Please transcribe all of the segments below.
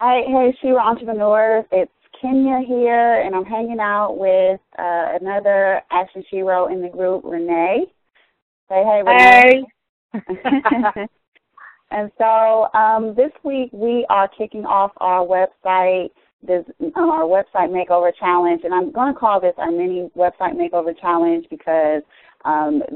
Hey, Shira Entrepreneurs. It's Kenya here, and I'm hanging out with another Action Shiro in the group, Renee. Say hey, Renee. Hey. And so this week we are kicking off our website, our website makeover challenge, and I'm going to call this our mini website makeover challenge because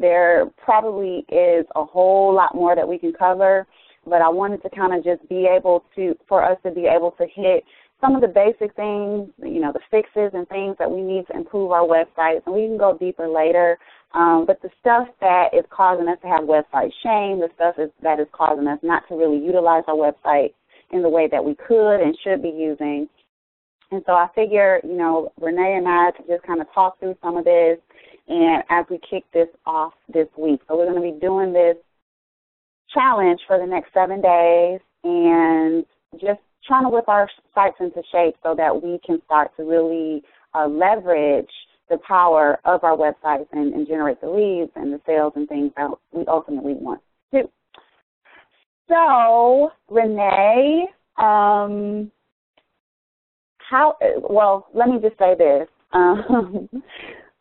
there probably is a whole lot more that we can cover. But I wanted to kind of just be able to, for us to be able to hit some of the basic things, the fixes and things that we need to improve our websites, and we can go deeper later. But the stuff that is causing us to have website shame, the stuff that is causing us not to really utilize our website in the way that we could and should be using. And so I figure, Renee and I to just kind of talk through some of this, and as we kick this off this week. So we're going to be doing this challenge for the next 7 days and just trying to whip our sites into shape so that we can start to really leverage the power of our websites and generate the leads and the sales and things that we ultimately want to do. So, Renee, let me just say this.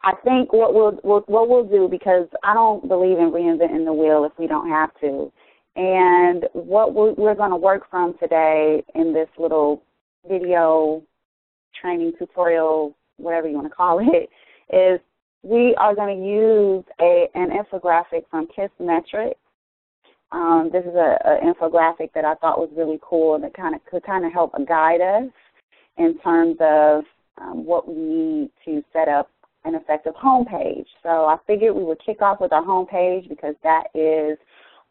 I think what we'll do, because I don't believe in reinventing the wheel if we don't have to, and what we're going to work from today in this little video training tutorial, whatever you want to call it, is we are going to use an infographic from Kissmetrics. This is an infographic that I thought was really cool and that could help guide us in terms of what we need to set up an effective homepage. So I figured we would kick off with our homepage because that is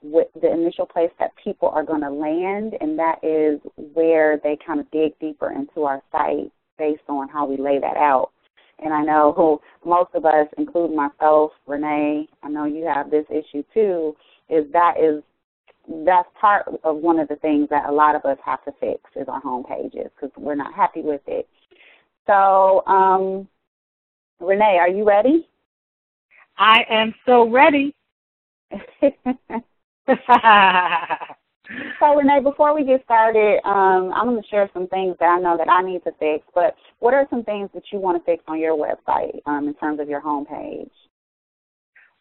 the initial place that people are going to land, and that is where they kind of dig deeper into our site based on how we lay that out. And I know most of us, including myself, Renee, I know you have this issue too, that's part of one of the things that a lot of us have to fix is our homepages because we're not happy with it. So, Renee, are you ready? I am so ready. So, Renee, before we get started, I'm going to share some things that I know that I need to fix, but what are some things that you want to fix on your website in terms of your homepage?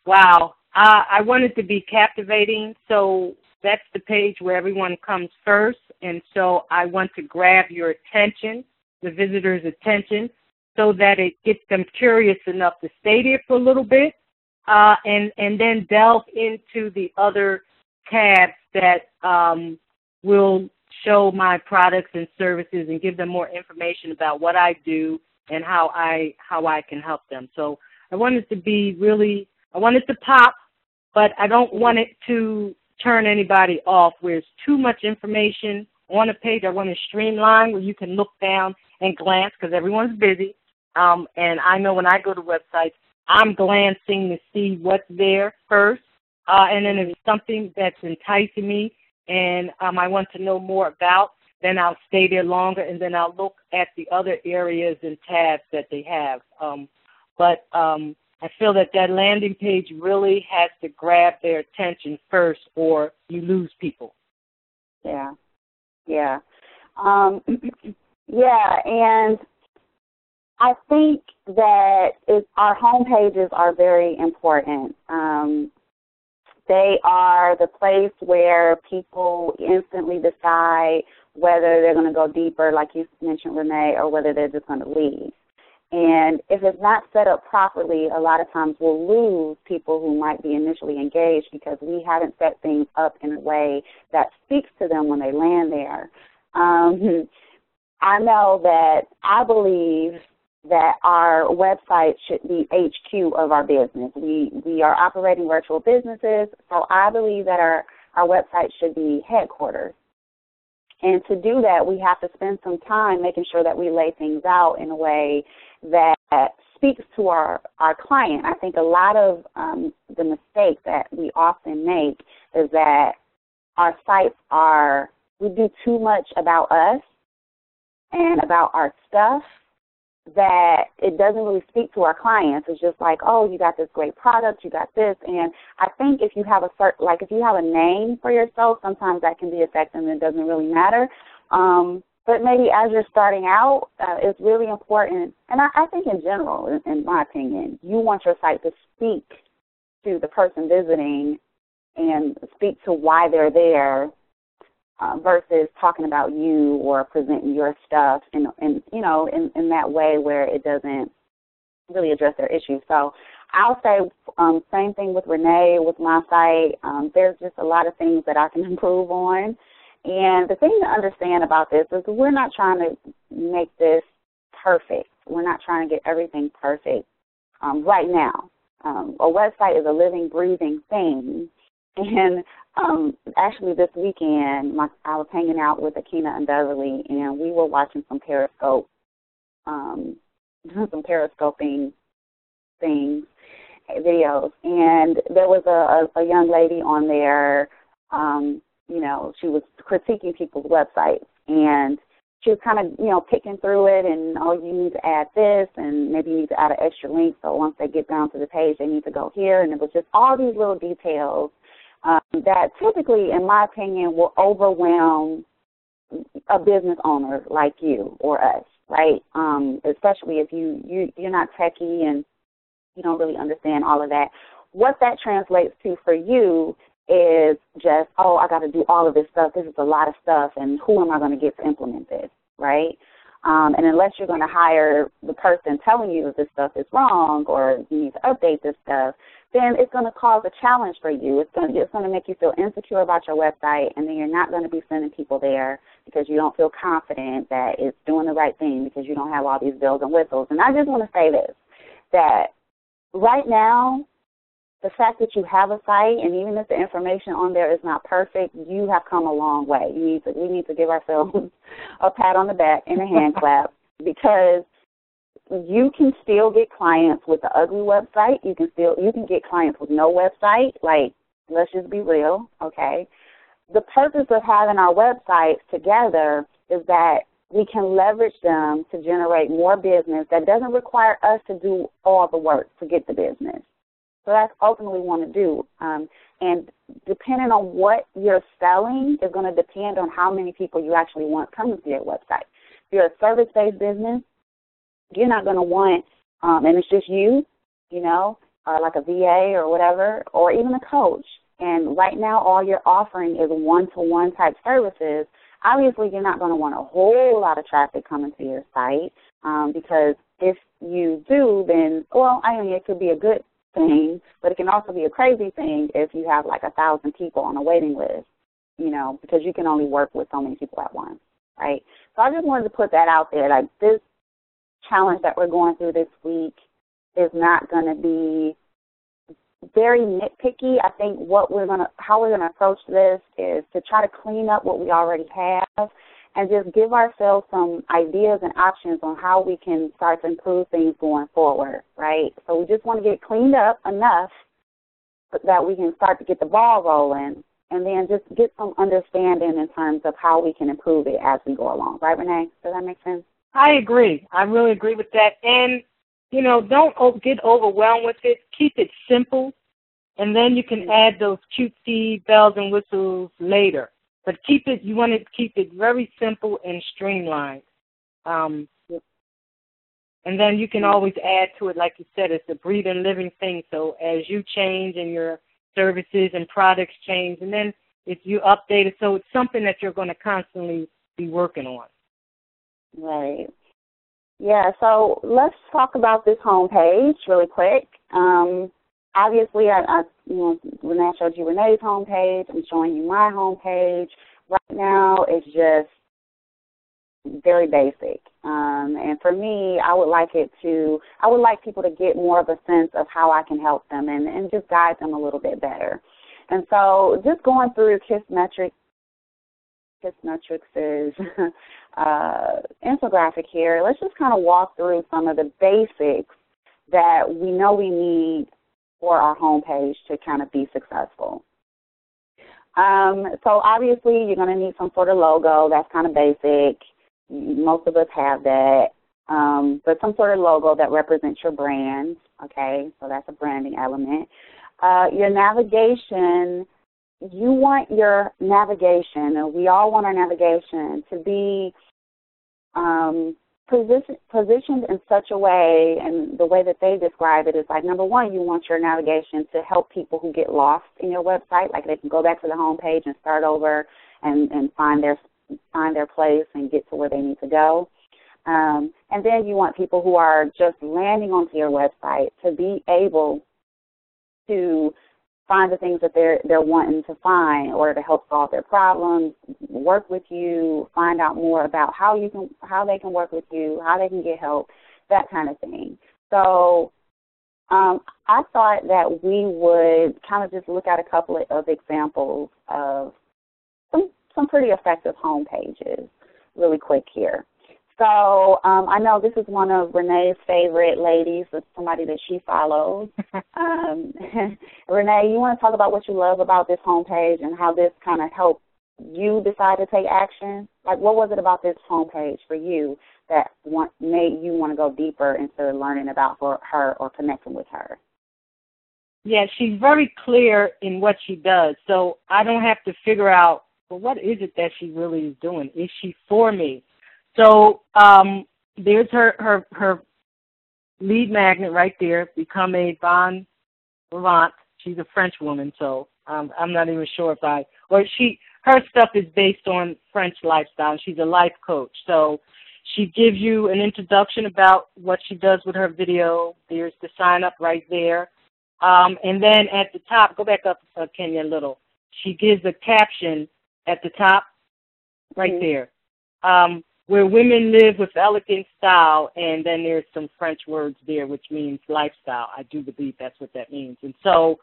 Wow. I want it to be captivating, so that's the page where everyone comes first, and so I want to grab your attention, the visitor's attention, so that it gets them curious enough to stay there for a little bit and then delve into the other tabs that will show my products and services and give them more information about what I do and how I can help them. So I want it to be I want it to pop, but I don't want it to turn anybody off where it's too much information on a page. I want to streamline where you can look down and glance because everyone's busy. And I know when I go to websites, I'm glancing to see what's there first. And then if it's something that's enticing me and I want to know more about, then I'll stay there longer and then I'll look at the other areas and tabs that they have. But I feel that landing page really has to grab their attention first or you lose people. Yeah. Yeah, and I think that our home pages are very important. They are the place where people instantly decide whether they're going to go deeper, like you mentioned, Renee, or whether they're just going to leave. And if it's not set up properly, a lot of times we'll lose people who might be initially engaged because we haven't set things up in a way that speaks to them when they land there. I know that I believe that our website should be HQ of our business. We are operating virtual businesses, so I believe that our website should be headquarters. And to do that, we have to spend some time making sure that we lay things out in a way that speaks to our client. I think a lot of the mistake that we often make is that our sites we do too much about us and about our stuff that it doesn't really speak to our clients. It's just like, oh, you got this great product, you got this. And I think if you have if you have a name for yourself, sometimes that can be effective and it doesn't really matter. But maybe as you're starting out, it's really important, and I think in general, in my opinion, you want your site to speak to the person visiting and speak to why they're there versus talking about you or presenting your stuff in that way where it doesn't really address their issues. So I'll say same thing with Renee, with my site. There's just a lot of things that I can improve on. And the thing to understand about this is we're not trying to make this perfect. We're not trying to get everything perfect right now. A website is a living, breathing thing. And actually this weekend, I was hanging out with Akina and Beverly, and we were watching some Periscope, some Periscoping things, videos. And there was a young lady on there, she was critiquing people's websites, and she was kind of, picking through it, and, you need to add this, and maybe you need to add an extra link, so once they get down to the page, they need to go here, and it was just all these little details that typically, in my opinion, will overwhelm a business owner like you or us, right? Especially if you're not techie and you don't really understand all of that. What that translates to for you is just, I got to do all of this stuff. This is a lot of stuff, and who am I going to get to implement this, right? And unless you're going to hire the person telling you that this stuff is wrong or you need to update this stuff, then it's going to cause a challenge for you. It's going to make you feel insecure about your website, and then you're not going to be sending people there because you don't feel confident that it's doing the right thing because you don't have all these bells and whistles. And I just want to say this, that right now, the fact that you have a site, and even if the information on there is not perfect, you have come a long way. We need to give ourselves a pat on the back and a hand clap, because you can still get clients with the ugly website. You can get clients with no website. Like, let's just be real, okay? The purpose of having our websites together is that we can leverage them to generate more business that doesn't require us to do all the work to get the business. So that's ultimately what we want to do. And depending on what you're selling is going to depend on how many people you actually want coming to your website. If you're a service-based business, you're not going to want, and it's just you, like a VA or whatever, or even a coach. And right now all you're offering is one-to-one type services. Obviously, you're not going to want a whole lot of traffic coming to your site because if you do, then, it could be a good thing, but it can also be a crazy thing if you have like 1,000 people on a waiting list, because you can only work with so many people at once, right? So I just wanted to put that out there. Like, this challenge that we're going through this week is not going to be very nitpicky. I think how we're gonna approach this is to try to clean up what we already have and just give ourselves some ideas and options on how we can start to improve things going forward, right? So we just want to get cleaned up enough that we can start to get the ball rolling, and then just get some understanding in terms of how we can improve it as we go along. Right, Renee? Does that make sense? I agree. I really agree with that. And, don't get overwhelmed with it. Keep it simple, and then you can add those cutesy bells and whistles later. But you want to keep it very simple and streamlined. And then you can always add to it, like you said, it's a breathing, living thing. So as you change and your services and products change, and then if you update it, so it's something that you're going to constantly be working on. Right. Yeah, so let's talk about this homepage really quick. Obviously, Renee showed you Renee's homepage. I'm showing you my homepage. Right now, it's just very basic. And for me, I would like people to get more of a sense of how I can help them and just guide them a little bit better. And so just going through Kissmetrics' infographic here, let's just kind of walk through some of the basics that we know we need for our homepage to kind of be successful. So obviously you're going to need some sort of logo. That's kind of basic. Most of us have that. But some sort of logo that represents your brand, okay? So that's a branding element. Your navigation, you want your navigation, and we all want our navigation to be positioned in such a way, and the way that they describe it is like, number one, you want your navigation to help people who get lost in your website, like they can go back to the home page and start over and find their place and get to where they need to go. And then you want people who are just landing onto your website to be able to find the things that they're wanting to find in order to help solve their problems, work with you, find out more about how they can work with you, how they can get help, that kind of thing. So I thought that we would kind of just look at a couple of examples of some pretty effective home pages really quick here. So I know this is one of Renee's favorite ladies. It's somebody that she follows. Renee, you want to talk about what you love about this homepage and how this kind of helped you decide to take action? Like, what was it about this homepage for you that made you want to go deeper into learning about her or connecting with her? Yeah, she's very clear in what she does, so I don't have to figure out, well, what is it that she really is doing? Is she for me? So there's her lead magnet right there, Become a Bon Vivant. She's a French woman, so I'm not even sure her stuff is based on French lifestyle. She's a life coach. So she gives you an introduction about what she does with her video. There's the sign up right there. And then at the top, go back up, Kenya, a little. She gives a caption at the top right there. Where women live with elegant style, and then there's some French words there, which means lifestyle. I do believe that's what that means. And so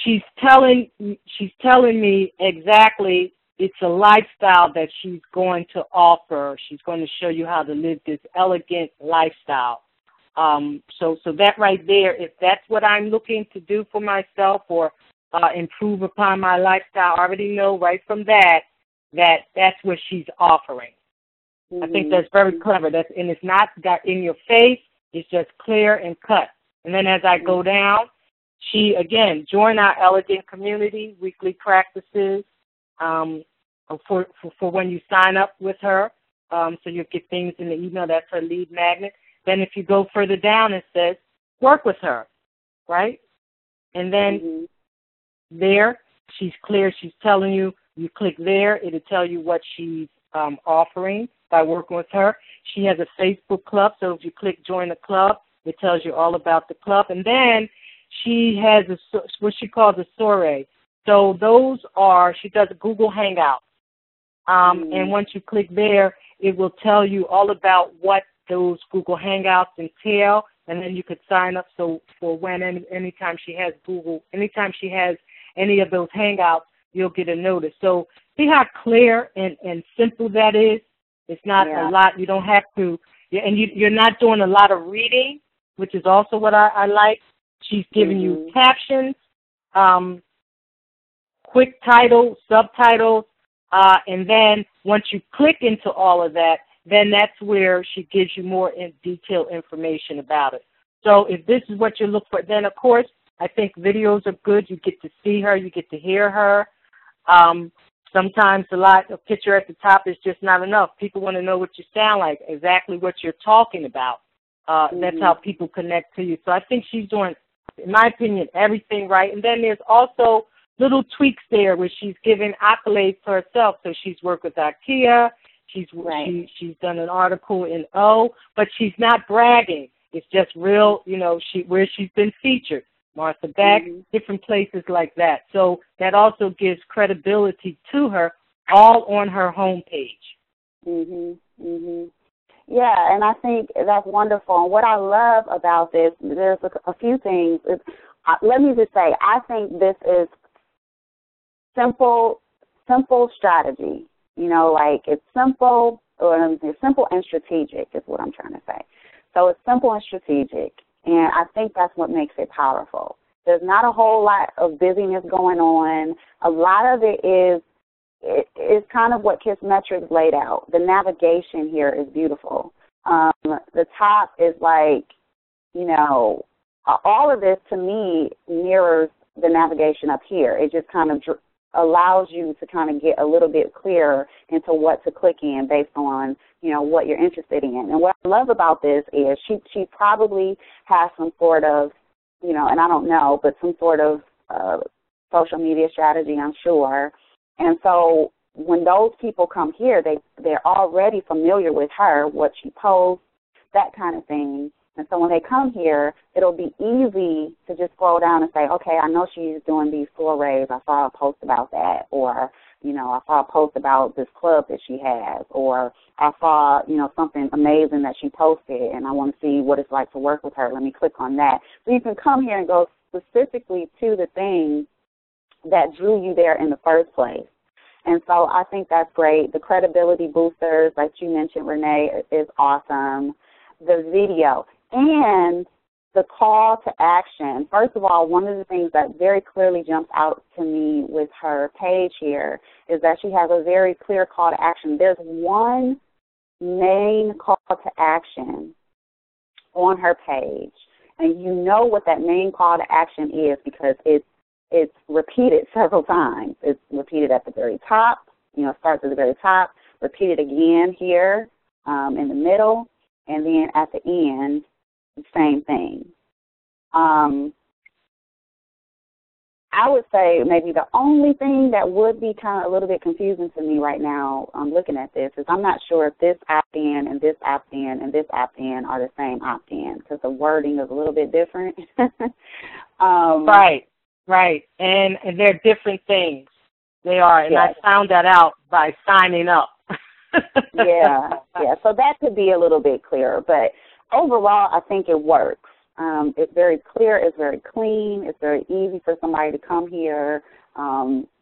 she's telling me exactly it's a lifestyle that she's going to offer. She's going to show you how to live this elegant lifestyle. So that right there, if that's what I'm looking to do for myself or improve upon my lifestyle, I already know right from that's what she's offering. I think that's very clever. And it's not got in your face. It's just clear and cut. And then as I go down, she, again, join our elegant community, weekly practices for when you sign up with her. So you'll get things in the email. That's her lead magnet. Then if you go further down, it says work with her, right? And then there, she's clear. She's telling you, you click there, it'll tell you what she's offering by working with her. She has a Facebook club, so if you click join the club, it tells you all about the club. And then she has what she calls a soiree. So she does a Google Hangouts. And once you click there, it will tell you all about what those Google Hangouts entail, and then you could sign up so for anytime she has any of those Hangouts, you'll get a notice. So see how clear and simple that is? It's not a lot. You don't have to, and you're not doing a lot of reading, which is also what I like. She's giving you captions, quick titles, subtitles, and then once you click into all of that, then that's where she gives you more in detailed information about it. So if this is what you look for, then of course I think videos are good. You get to see her, you get to hear her. Sometimes a picture at the top is just not enough. People want to know what you sound like, exactly what you're talking about. That's how people connect to you. So I think she's doing, in my opinion, everything right. And then there's also little tweaks there where she's giving accolades to herself. So she's worked with IKEA. She's done an article in O, but she's not bragging. It's just real, where she's been featured. Martha Beck, different places like that. So that also gives credibility to her, all on her homepage. Yeah, and I think that's wonderful. And what I love about this, there's a few things. Let me just say, I think this is simple strategy. Like it's simple, or it's simple and strategic is what I'm trying to say. So it's simple and strategic. And I think that's what makes it powerful. There's not a whole lot of busyness going on. A lot of it is kind of what Kissmetrics laid out. The navigation here is beautiful. The top is like, all of this to me mirrors the navigation up here. It just kind of allows you to kind of get a little bit clearer into what to click in based on, what you're interested in. And what I love about this is she probably has some sort of, and I don't know, but some sort of social media strategy, I'm sure. And so when those people come here, they're already familiar with her, what she posts, that kind of thing. And so when they come here, it'll be easy to just scroll down and say, okay, I know she's doing these forays. I saw a post about that. Or, I saw a post about this club that she has. Or I saw, something amazing that she posted, and I want to see what it's like to work with her. Let me click on that. So you can come here and go specifically to the thing that drew you there in the first place. And so I think that's great. The credibility boosters, like you mentioned, Renee, is awesome. The video and the call to action. First of all, one of the things that very clearly jumps out to me with her page here is that she has a very clear call to action. There's one main call to action on her page, and you know what that main call to action is because it's repeated several times. It's repeated at the very top, starts at the very top, repeated again here in the middle, and then at the end, the same thing. I would say maybe the only thing that would be kind of a little bit confusing to me right now looking at this is I'm not sure if this opt-in and this opt-in and this opt-in are the same opt-in because the wording is a little bit different. Right. And they're different things. They are, and yes. I found that out by signing up. Yeah. So that could be a little bit clearer, but overall, I think it works. It's very clear. It's very clean. It's very easy for somebody to come here.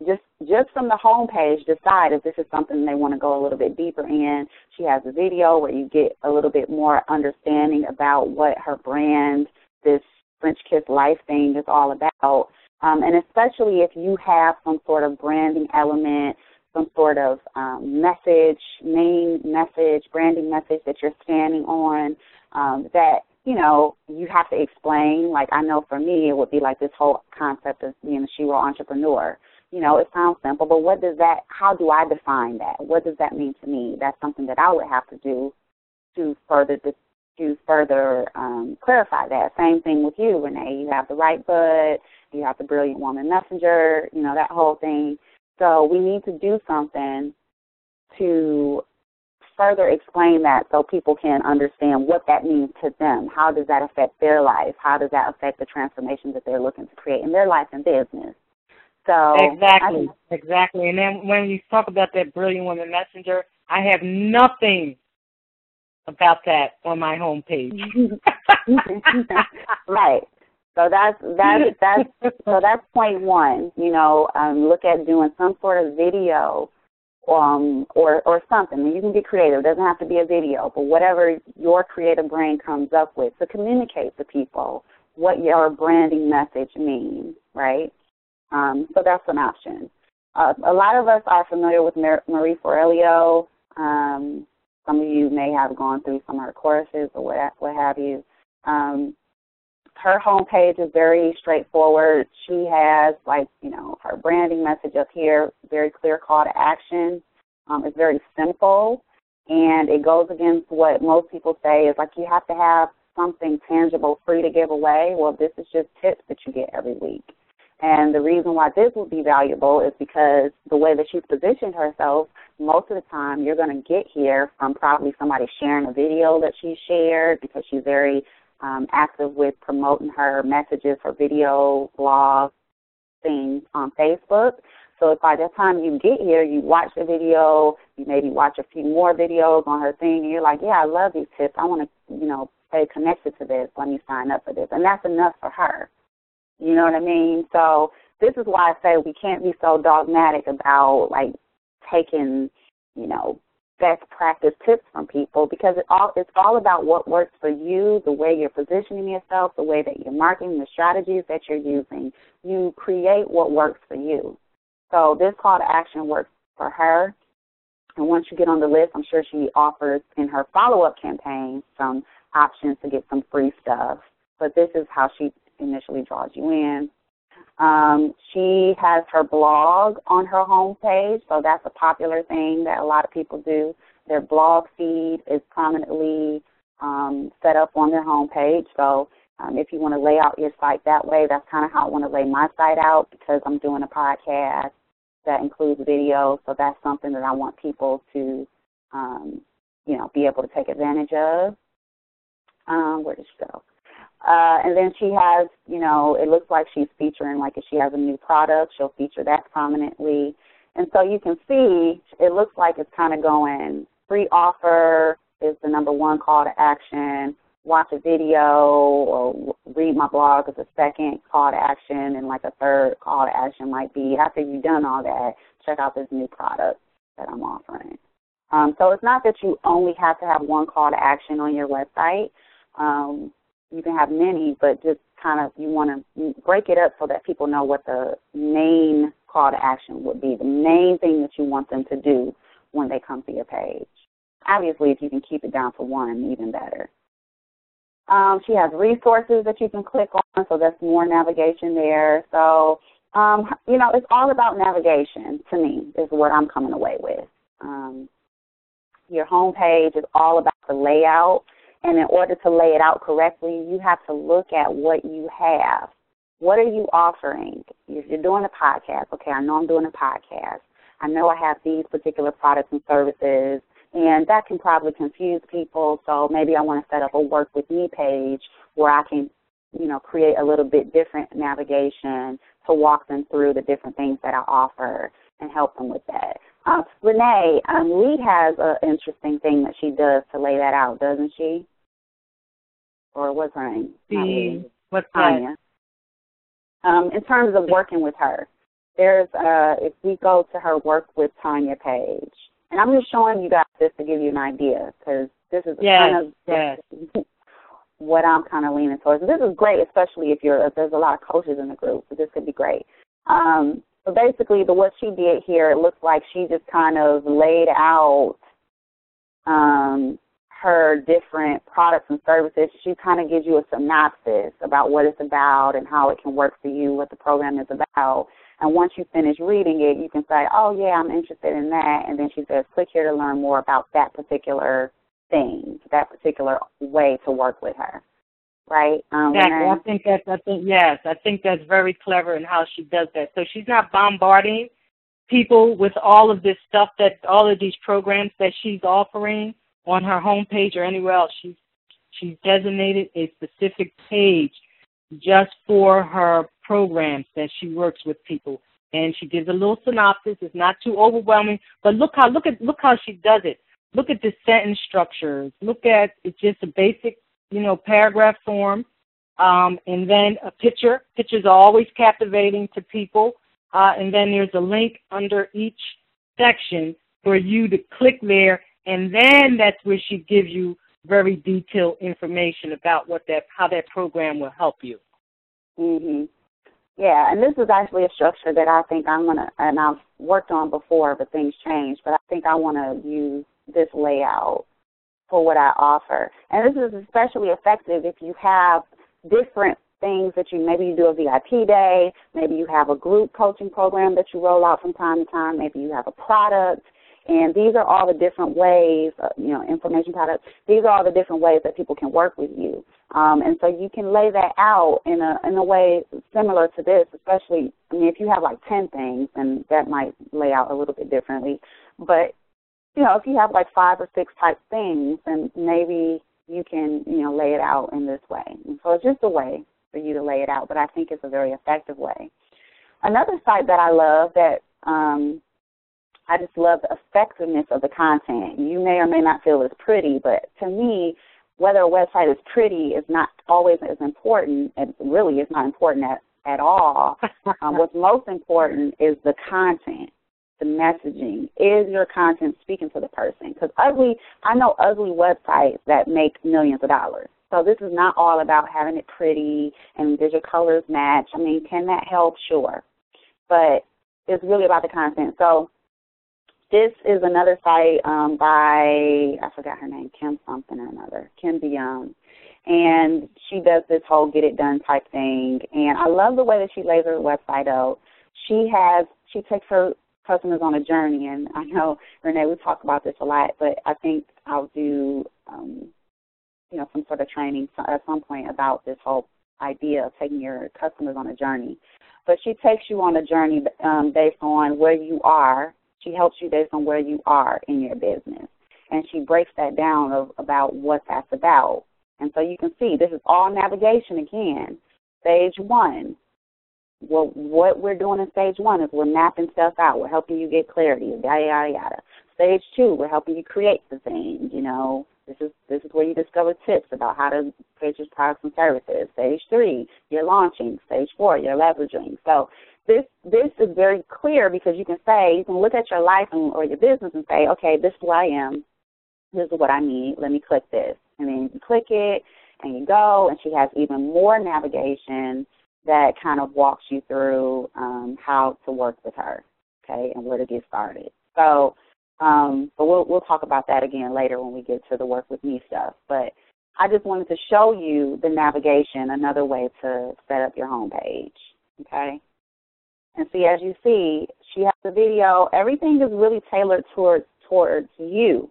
Just from the homepage, decide if this is something they want to go a little bit deeper in. She has a video where you get a little bit more understanding about what her brand, this French Kiss Life thing, is all about. And especially if you have some sort of branding element, some sort of main message, branding message that you're standing on, that, you have to explain. Like, I know for me, it would be like this whole concept of being a she-ro entrepreneur. It sounds simple, but how do I define that? What does that mean to me? That's something that I would have to do to further clarify that. Same thing with you, Renee. You have the right bud, you have the Brilliant Woman Messenger, that whole thing. So we need to do something to further explain that so people can understand what that means to them. How does that affect their life? How does that affect the transformation that they're looking to create in their life and business? So Exactly. And then when you talk about that Brilliant Woman Messenger, I have nothing about that on my homepage. Right. So that's point one. Look at doing some sort of video, or something. You can be creative. It doesn't have to be a video, but whatever your creative brain comes up with to communicate to people what your branding message means. Right. So that's an option. A lot of us are familiar with Marie Forleo. Some of you may have gone through some of her courses or what have you. Her homepage is very straightforward. She has, her branding message up here, very clear call to action. It's very simple, and it goes against what most people say is you have to have something tangible free to give away. Well, this is just tips that you get every week. And the reason why this would be valuable is because the way that she's positioned herself, most of the time you're going to get here from probably somebody sharing a video that she shared because she's very active with promoting her messages, her video, blog, things on Facebook. So if by the time you get here, you watch the video, you maybe watch a few more videos on her thing, and you're like, yeah, I love these tips. I want to, stay connected to this. Let me sign up for this. And that's enough for her. You know what I mean? So this is why I say we can't be so dogmatic about, taking, best practice tips from people, because it's all about what works for you, the way you're positioning yourself, the way that you're marketing, the strategies that you're using. You create what works for you. So this call to action works for her. And once you get on the list, I'm sure she offers in her follow-up campaign some options to get some free stuff. But this is how she initially draws you in. She has her blog on her homepage, so that's a popular thing that a lot of people do. Their blog feed is prominently set up on their homepage. So if you want to lay out your site that way, that's kind of how I want to lay my site out, because I'm doing a podcast that includes video. So that's something that I want people to, be able to take advantage of. Where did she go? And then she has, it looks like she's featuring, like if she has a new product, she'll feature that prominently. And so you can see, it looks like it's kind of going, free offer is the number one call to action, watch a video or read my blog is a second call to action, and like a third call to action might be, after you've done all that, check out this new product that I'm offering. So it's not that you only have to have one call to action on your website. You can have many, but just kind of you want to break it up so that people know what the main call to action would be, the main thing that you want them to do when they come to your page. Obviously, if you can keep it down to one, even better. She has resources that you can click on, so that's more navigation there. So, it's all about navigation, to me, is what I'm coming away with. Your homepage is all about the layout. And in order to lay it out correctly, you have to look at what you have. What are you offering? If you're doing a podcast, okay, I know I'm doing a podcast. I know I have these particular products and services, and that can probably confuse people. So maybe I want to set up a Work With Me page where I can, create a little bit different navigation to walk them through the different things that I offer and help them with that. Renee, Lee has an interesting thing that she does to lay that out, doesn't she? Or what's her name? What's Tanya. In terms of working with her, there's if we go to her Work With Tanya page, and I'm just showing you guys this to give you an idea, because this is kind of what I'm kind of leaning towards. This is great, especially if there's a lot of coaches in the group, so this could be great. So basically, what she did here, it looks like she just kind of laid out her different products and services. She kind of gives you a synopsis about what it's about and how it can work for you, what the program is about. And once you finish reading it, you can say, oh, yeah, I'm interested in that. And then she says, click here to learn more about that particular thing, that particular way to work with her. Right? Exactly. I think that's very clever in how she does that. So she's not bombarding people with all of this stuff, all of these programs that she's offering on her homepage or anywhere else. She's designated a specific page just for her programs that she works with people, and she gives a little synopsis. It's not too overwhelming, but look how she does it. Look at the sentence structures. Look at it's just a basic, paragraph form, and then a picture. Pictures are always captivating to people, and then there's a link under each section for you to click there, and then that's where she gives you very detailed information about how that program will help you. Mhm. Yeah, and this is actually a structure that I think and I've worked on before, but things change. But I think I want to use this layout for what I offer. And this is especially effective if you have different things that maybe you do a VIP day, maybe you have a group coaching program that you roll out from time to time, maybe you have a product, and these are all the different ways, information products, these are all the different ways that people can work with you. And so you can lay that out in a way similar to this, especially, if you have like 10 things, then that might lay out a little bit differently. But if you have like 5 or 6 type things, then maybe you can, lay it out in this way. And so it's just a way for you to lay it out, but I think it's a very effective way. Another site that I love that I just love the effectiveness of the content. You may or may not feel it's pretty, but to me, whether a website is pretty is not always as important. It really is not important at all. What's most important is the content. The messaging. Is your content speaking to the person? Because I know ugly websites that make millions of dollars. So this is not all about having it pretty and does your colors match. Can that help? Sure. But it's really about the content. So this is another site by, I forgot her name, Kim something or another, Kim DeYoung. And she does this whole get it done type thing. And I love the way that she lays her website out. She takes her customers on a journey. And I know, Renee, we talk about this a lot, but I think I'll do, some sort of training at some point about this whole idea of taking your customers on a journey. But she takes you on a journey based on where you are. She helps you based on where you are in your business. And she breaks that down about what that's about. And so you can see this is all navigation again. Stage 1. Well, what we're doing in stage 1 is we're mapping stuff out. We're helping you get clarity, yada, yada, yada. Stage 2, we're helping you create the thing, This is where you discover tips about how to create your products and services. Stage 3, you're launching. Stage 4, you're leveraging. So this is very clear because you can look at your life or your business and say, okay, this is who I am. This is what I need. Let me click this. And then you click it and you go, and she has even more navigation that kind of walks you through how to work with her, okay, and where to get started. So but we'll talk about that again later when we get to the work with me stuff. But I just wanted to show you the navigation, another way to set up your homepage, okay? And see, as you see, she has a video. Everything is really tailored towards you.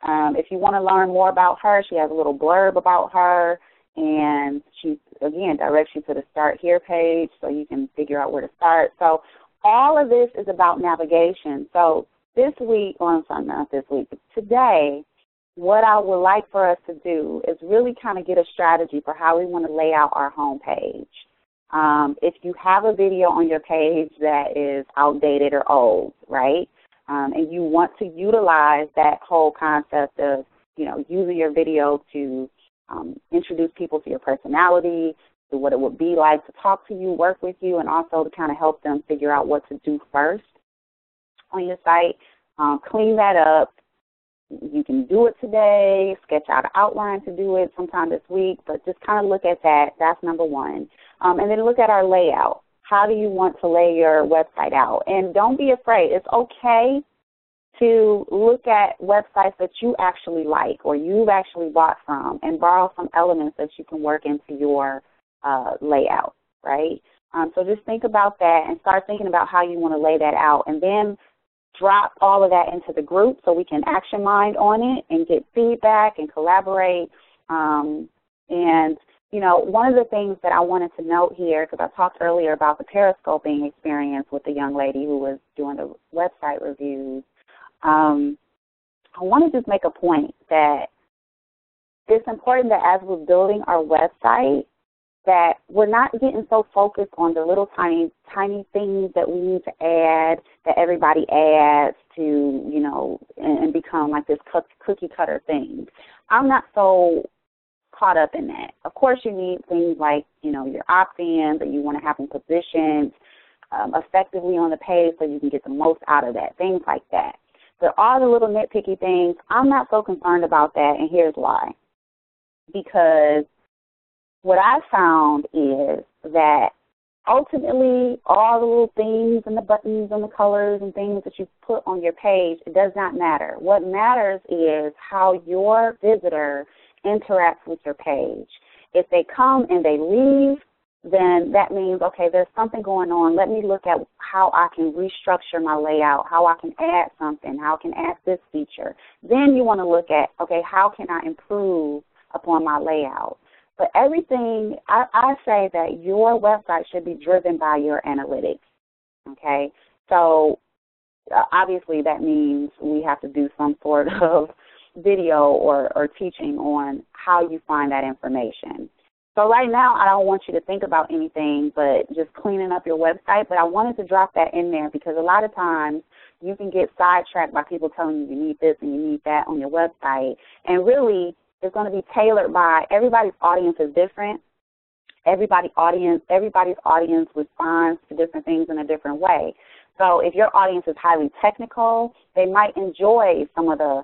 If you want to learn more about her, she has a little blurb about her, and she, again, directs you to the Start Here page so you can figure out where to start. So all of this is about navigation. So this week, not this week, but today, what I would like for us to do is really kind of get a strategy for how we want to lay out our homepage. If you have a video on your page that is outdated or old, right, and you want to utilize that whole concept of, using your video to introduce people to your personality, to what it would be like to talk to you, work with you, and also to kind of help them figure out what to do first on your site, clean that up. You can do it today, sketch out an outline to do it sometime this week, but just kind of look at that. That's number 1. And then look at our layout. How do you want to lay your website out? And don't be afraid. It's okay to look at websites that you actually like or you've actually bought from and borrow some elements that you can work into your layout, right? So just think about that and start thinking about how you want to lay that out, and then drop all of that into the group so we can action mind on it and get feedback and collaborate. One of the things that I wanted to note here, because I talked earlier about the periscoping experience with the young lady who was doing the website reviews, I want to just make a point that it's important that as we're building our website, that we're not getting so focused on the little tiny things that we need to add, that everybody adds to, and become like this cookie cutter thing. I'm not so caught up in that. Of course, you need things like, your opt-in, that you want to have them positioned effectively on the page so you can get the most out of that, things like that. But all the little nitpicky things, I'm not so concerned about that, and here's why. Because what I found is that ultimately all the little things and the buttons and the colors and things that you put on your page, it does not matter. What matters is how your visitor interacts with your page. If they come and they leave, then that means, okay, there's something going on. Let me look at how I can restructure my layout, how I can add something, how I can add this feature. Then you want to look at, okay, how can I improve upon my layout? But everything, I say that your website should be driven by your analytics, okay? So obviously that means we have to do some sort of video or teaching on how you find that information. So right now I don't want you to think about anything but just cleaning up your website, but I wanted to drop that in there because a lot of times you can get sidetracked by people telling you need this and you need that on your website, and really it's going to be tailored by everybody's audience is different. Everybody's audience responds to different things in a different way. So if your audience is highly technical, they might enjoy some of the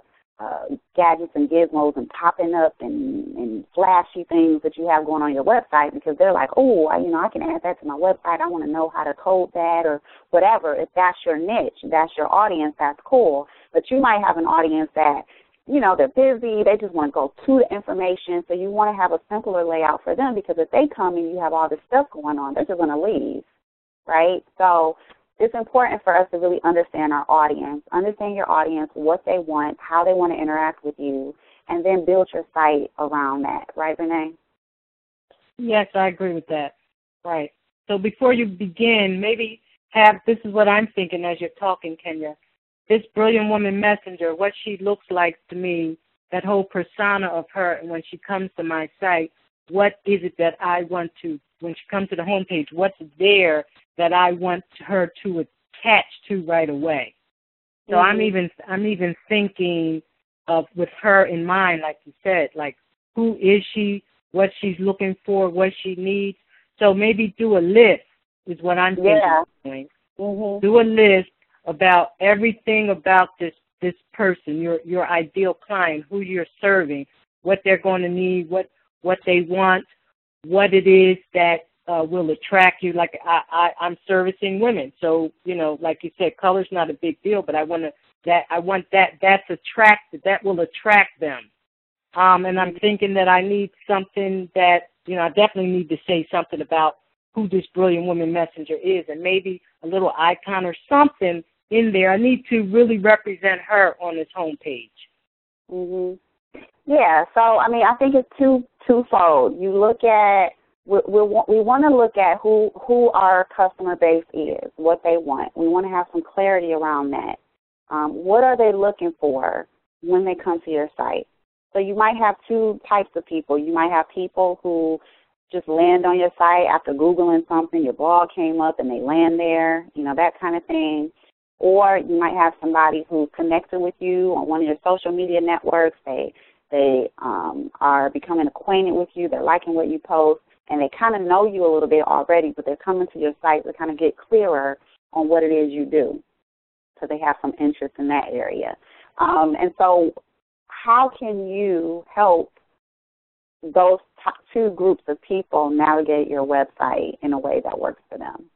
gadgets and gizmos and popping up and flashy things that you have going on your website because they're like, oh, I can add that to my website. I want to know how to code that or whatever. If that's your niche, that's your audience, that's cool. But you might have an audience that they're busy. They just want to go to the information. So you want to have a simpler layout for them, because if they come and you have all this stuff going on, they're just going to leave, right? So it's important for us to really understand our audience, understand your audience, what they want, how they want to interact with you, and then build your site around that. Right, Renee? Yes, I agree with that. Right. So before you begin, maybe this is what I'm thinking as you're talking, Kenya. This brilliant woman messenger, what she looks like to me, that whole persona of her, and when she comes to my site, what is it that I want to, when she comes to the homepage, what's there that I want her to attach to right away? So I'm even thinking of, with her in mind, like you said, like, who is she, what she's looking for, what she needs. So maybe do a list is what I'm thinking of doing. Do a list about everything about this person, your ideal client, who you're serving, what they're going to need, what they want, what it is that will attract you. Like I'm servicing women, so like you said, color's not a big deal, but I want that's attractive, that will attract them. And I'm thinking that I need something that I definitely need to say something about who this brilliant woman messenger is, and maybe a little icon or something in there. I need to really represent her on this homepage. Yeah, so I think it's twofold. You look at we want to look at who our customer base is, what they want. We want to have some clarity around that. What are they looking for when they come to your site? So you might have two types of people. You might have people who just land on your site after Googling something, your blog came up and they land there, that kind of thing. Or you might have somebody who's connected with you on one of your social media networks. They are becoming acquainted with you. They're liking what you post, and they kind of know you a little bit already, but they're coming to your site to kind of get clearer on what it is you do, so they have some interest in that area. And so how can you help those two groups of people navigate your website in a way that works for them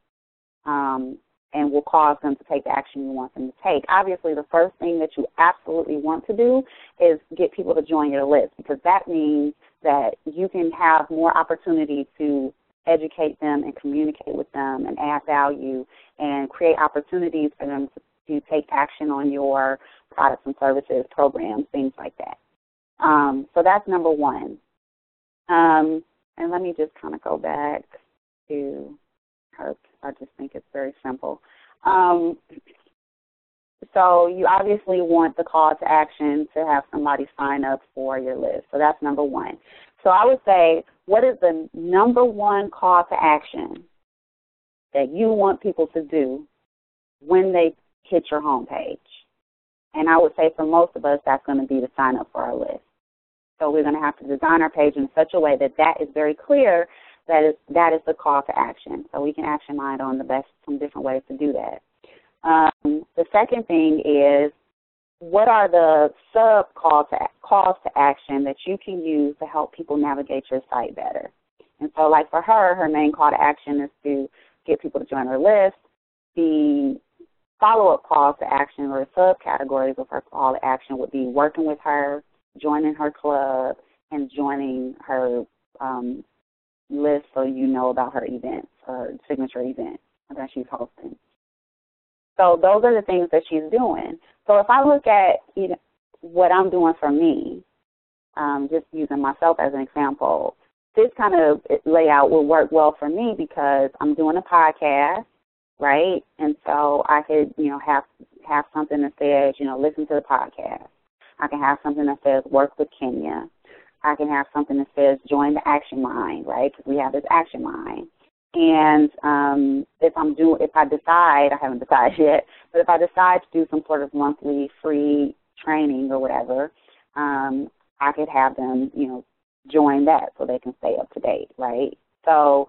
and will cause them to take the action you want them to take? Obviously, the first thing that you absolutely want to do is get people to join your list, because that means that you can have more opportunity to educate them and communicate with them and add value and create opportunities for them to take action on your products and services, programs, things like that. So that's number one. And let me just kind of go back to her. I just think it's very simple. So you obviously want the call to action to have somebody sign up for your list. So that's number one. So I would say, what is the number one call to action that you want people to do when they hit your homepage? And I would say for most of us, that's going to be to sign up for our list. So we're going to have to design our page in such a way that is very clear that is the call to action. So we can action mind on some different ways to do that. The second thing is, what are the sub calls to action that you can use to help people navigate your site better? And so, like for her main call to action is to get people to join her list. The follow-up calls to action, or subcategories of her call to action, would be working with her, joining her club, and joining her list so you know about her events, her signature event that she's hosting. So those are the things that she's doing. So if I look at what I'm doing for me, just using myself as an example, this kind of layout will work well for me because I'm doing a podcast, right? And so I could, have something that says, listen to the podcast. I can have something that says work with Kenya. I can have something that says join the Action Mind, right? Because we have this Action Mind. And if I decide, I haven't decided yet, but if I decide to do some sort of monthly free training or whatever, I could have them, join that so they can stay up to date, right? So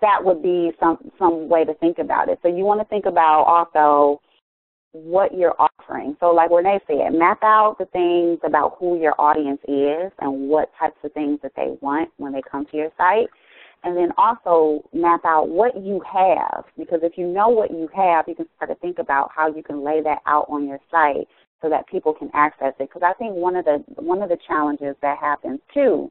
that would be some way to think about it. So you want to think about also what you're offering. So like Renee said, map out the things about who your audience is and what types of things that they want when they come to your site. And then also map out what you have, because if you know what you have, you can start to think about how you can lay that out on your site so that people can access it. Because I think one of the challenges that happens too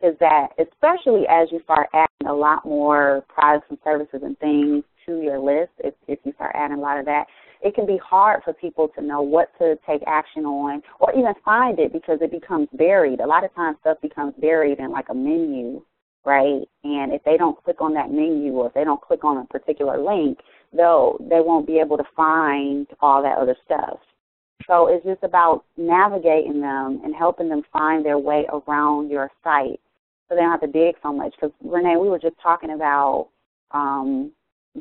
is that, especially as you start adding a lot more products and services and things to your list, if you start adding a lot of that, it can be hard for people to know what to take action on or even find it because it becomes buried. A lot of times stuff becomes buried in like a menu, right? And if they don't click on that menu or if they don't click on a particular link, they won't be able to find all that other stuff. So it's just about navigating them and helping them find their way around your site so they don't have to dig so much. Because, Renee, we were just talking about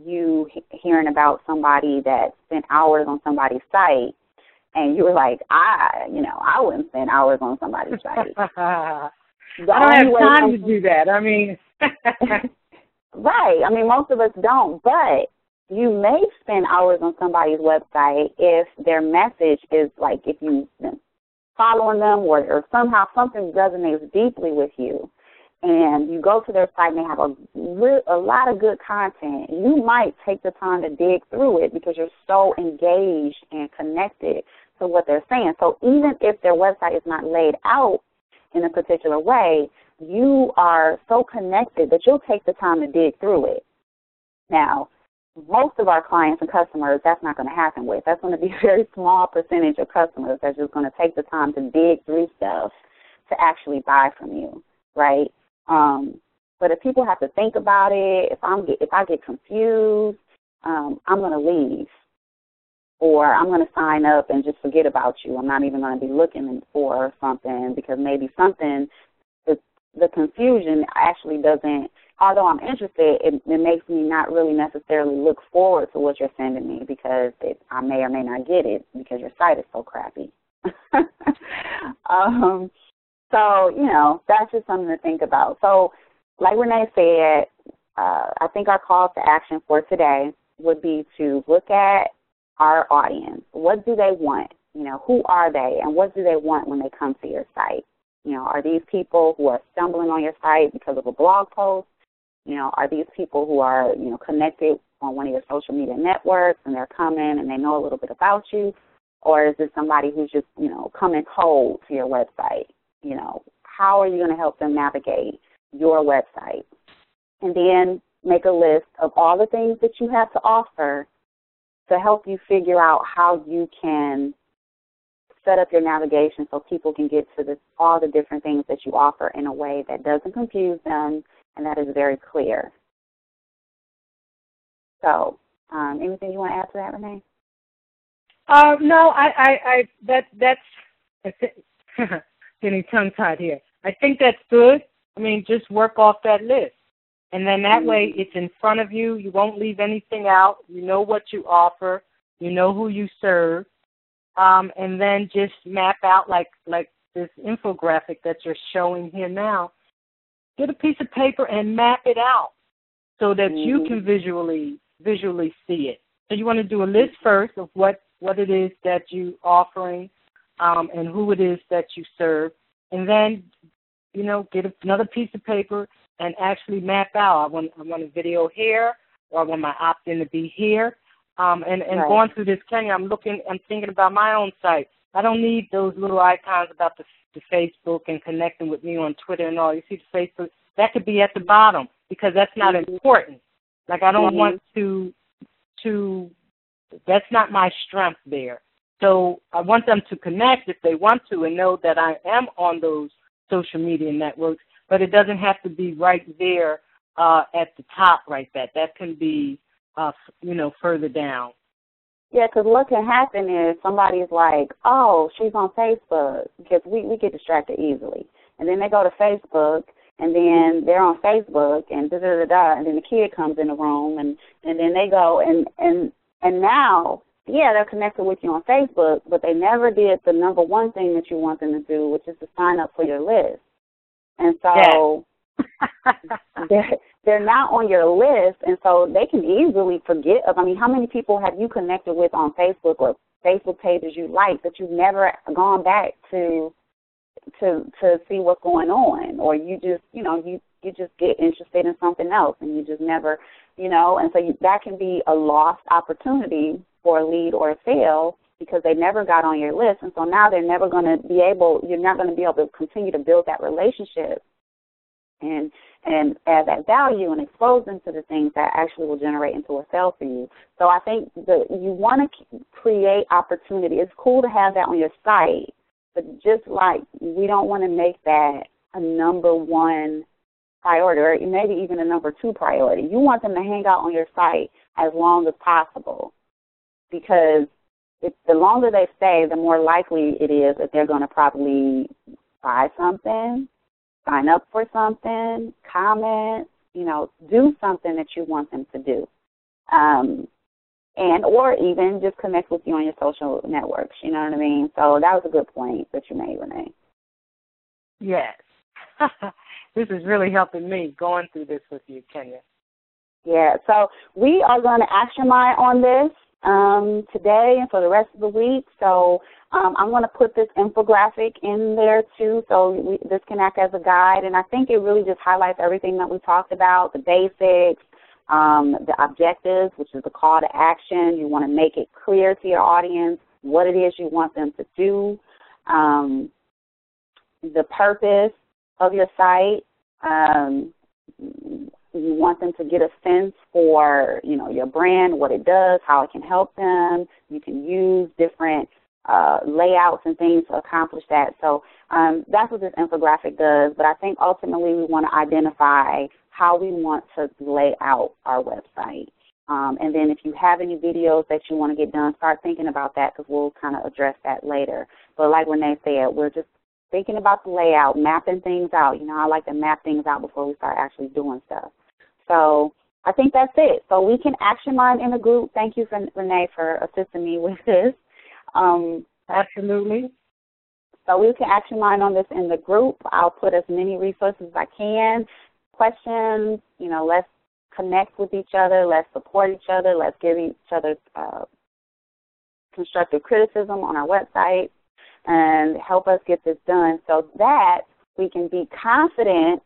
you hearing about somebody that spent hours on somebody's site, and you were like, I wouldn't spend hours on somebody's site. I don't have time to do that. I mean, right. I mean, most of us don't, but you may spend hours on somebody's website if their message is like, if you've been following them or somehow something resonates deeply with you, and you go to their site and they have a lot of good content. You might take the time to dig through it because you're so engaged and connected to what they're saying. So even if their website is not laid out in a particular way, you are so connected that you'll take the time to dig through it. Now, most of our clients and customers, that's not going to happen with. That's going to be a very small percentage of customers that's just going to take the time to dig through stuff to actually buy from you, right? But if people have to think about it, if I get confused, I'm going to leave. Or I'm going to sign up and just forget about you. I'm not even going to be looking for something because maybe something, the confusion actually doesn't, although I'm interested, it makes me not really necessarily look forward to what you're sending me because I may or may not get it because your site is so crappy. So, that's just something to think about. So, like Renee said, I think our call to action for today would be to look at our audience. What do they want? Who are they and what do they want when they come to your site? Are these people who are stumbling on your site because of a blog post? Are these people who are, connected on one of your social media networks and they're coming and they know a little bit about you? Or is it somebody who's just, coming cold to your website? How are you going to help them navigate your website? And then make a list of all the things that you have to offer to help you figure out how you can set up your navigation so people can get to all the different things that you offer in a way that doesn't confuse them and that is very clear. So, anything you want to add to that, Renee? No, that's getting tongue-tied here. I think that's good. I mean, just work off that list. And then that way it's in front of you. You won't leave anything out. You know what you offer. You know who you serve. And then just map out like this infographic that you're showing here now. Get a piece of paper and map it out so that you can visually see it. So you want to do a list first of what it is that you're offering and who it is that you serve. And then, get another piece of paper and actually map out. I want a video here, or I want my opt-in to be here. And right. Going through this, Kenya, I'm thinking about my own site. I don't need those little icons about the Facebook and connecting with me on Twitter and all. You see the Facebook? That could be at the bottom because that's not important. Like I don't want to, that's not my strength there. So I want them to connect if they want to and know that I am on those social media networks, but it doesn't have to be right there at the top like that. That can be, further down. Yeah, because what can happen is somebody's like, oh, she's on Facebook, because we get distracted easily. And then they go to Facebook, and then they're on Facebook, and da-da-da-da, and then the kid comes in the room, and then they go, and now, yeah, they're connected with you on Facebook, but they never did the number one thing that you want them to do, which is to sign up for your list. And so they're not on your list, and so they can easily forget. I mean, how many people have you connected with on Facebook or Facebook pages you like that you've never gone back to to see what's going on, or you just, you just get interested in something else and you just never, and so that can be a lost opportunity for a lead or a sale because they never got on your list. And so now you're not going to be able to continue to build that relationship and add that value and expose them to the things that actually will generate into a sale for you. So I think that you want to create opportunity. It's cool to have that on your site, but just like we don't want to make that a number one priority or maybe even a number two priority. You want them to hang out on your site as long as possible because the longer they stay, the more likely it is that they're going to probably buy something, sign up for something, comment, do something that you want them to do. And or even just connect with you on your social networks, you know what I mean? So that was a good point that you made, Renee. Yes. This is really helping me going through this with you, Kenya. Yeah, so we are going to action mine on this today and for the rest of the week. So I'm going to put this infographic in there too, so this can act as a guide. And I think it really just highlights everything that we talked about, the basics, the objectives, which is the call to action. You want to make it clear to your audience what it is you want them to do, the purpose of your site. You want them to get a sense for, your brand, what it does, how it can help them. You can use different layouts and things to accomplish that. So that's what this infographic does. But I think ultimately we want to identify how we want to lay out our website. And then if you have any videos that you want to get done, start thinking about that because we'll kind of address that later. But like Renee said, we're just thinking about the layout, mapping things out. I like to map things out before we start actually doing stuff. So I think that's it. So we can action mine in the group. Thank you, Renee, for assisting me with this. Absolutely. So we can action mine on this in the group. I'll put as many resources as I can. Questions, let's connect with each other. Let's support each other. Let's give each other constructive criticism on our website and help us get this done so that we can be confident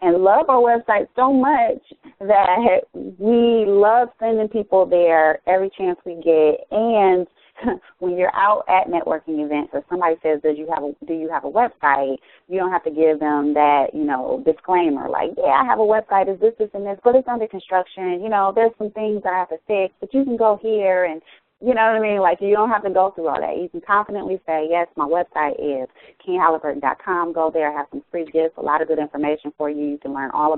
and love our website so much that we love sending people there every chance we get. And when you're out at networking events or somebody says, do you have a website, you don't have to give them that, disclaimer like, yeah, I have a website, is this, and this, but it's under construction. There's some things that I have to fix, but you can go here and you know what I mean? Like, you don't have to go through all that. You can confidently say, yes, my website is KenyaHalliburton.com. Go there. I have some free gifts, a lot of good information for you. You can learn more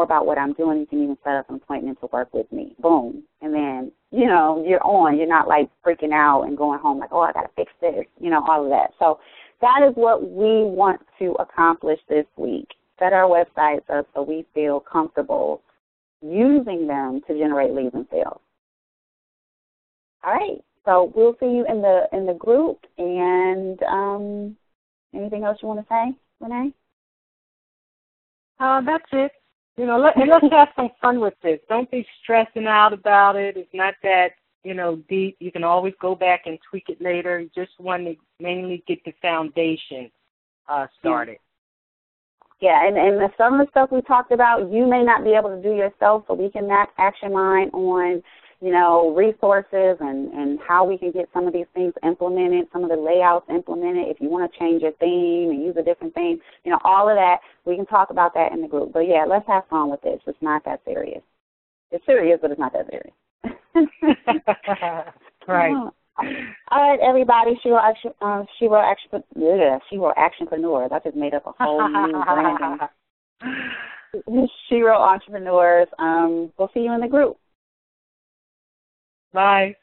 about what I'm doing. You can even set up an appointment to work with me. Boom. And then, you're on. You're not, like, freaking out and going home like, oh, I got to fix this, all of that. So that is what we want to accomplish this week. Set our websites up so we feel comfortable using them to generate leads and sales. All right, so we'll see you in the group. And anything else you want to say, Renee? That's it. Let's have some fun with this. Don't be stressing out about it. It's not that deep. You can always go back and tweak it later. You just want to mainly get the foundation started. Yeah, and some of the stuff we talked about, you may not be able to do yourself, so we can action mine on resources and how we can get some of these things implemented, some of the layouts implemented. If you want to change your theme and use a different theme, all of that, we can talk about that in the group. But, yeah, let's have fun with this. It's not that serious. It's serious, but it's not that serious. Right. All right, everybody. She wrote Actionpreneurs. I just made up a whole new branding. She wrote Entrepreneurs. We'll see you in the group. Bye.